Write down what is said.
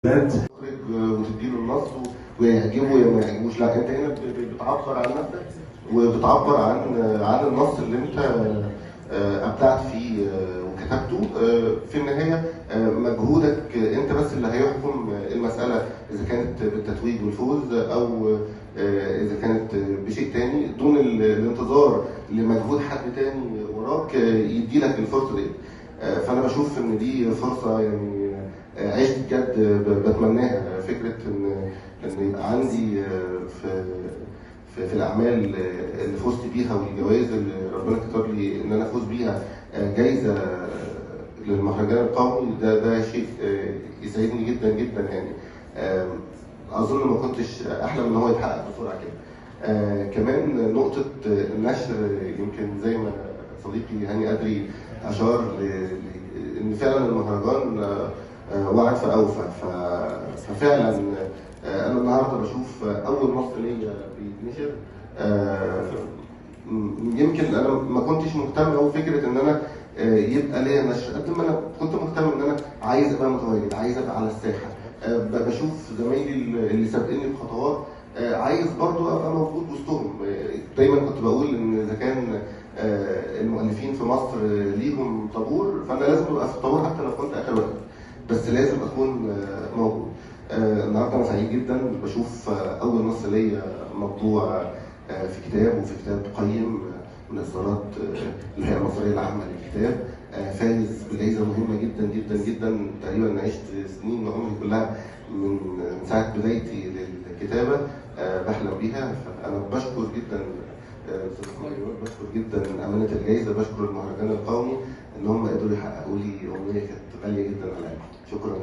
وتديله النص ويعجبه يا ما يعجبوش، لا انت هنا بتعبر عن نفسك وبتعبر عن النص اللي انت ابدعت فيه وكتبته. في النهايه مجهودك انت بس اللي هيحكم المساله اذا كانت بالتتويج والفوز او اذا كانت بشيء تاني، دون الانتظار لمجهود حد تاني وراك يدي لك الفرصه دي. فانا بشوف ان دي فرصه يعني عشت بجد بتمناها، فكره ان يبقى عندي في الاعمال اللي فزت بيها والجوائز اللي ربنا كتب لي ان انا افوز بيها جايزه للمهرجان القومي، ده شيء يسعدني جدا جدا يعني. اظن ما كنتش احلم ان هو يتحقق بسرعه كده. كمان نقطه النشر، يمكن زي ما صديقي هاني أدري اشار ان فعلا المهرجان وعد فاوفى، ففعلا انا النهارده بشوف اول نص ليا بيتنشر. يمكن انا ما كنتش مهتم قوي فكره ان انا يبقى ليا نشر قد ما انا كنت مهتم ان انا عايز ابقى متواجد، عايز ابقى على الساحه. بشوف زمايلي اللي سابقني بخطوات عايز برضو ابقى موجود وسطهم. دايما كنت بقول ان اذا كان المؤلفين في مصر ليهم طابور، فانا لازم ابقى في الطابور حتى لو كنت اخر واحد، بس لازم اكون موجود. النهارده انا سعيد جدا بشوف اول نص ليا مطبوع في كتاب، وفي كتاب قيم من اصدارات الهيئه المصريه العامه للكتاب، فايز بجائزه مهمه جدا جدا جدا. تقريبا عشت سنين عمري كلها من ساعه بدايتي للكتابه بحلم بيها. فانا بشكر جدا بشكر جدا امانه الجائزه، بشكر المهرجان القومي ان هم قدروا يحققوا لي امنيه كانت غاليه جدا عليا. شكرا.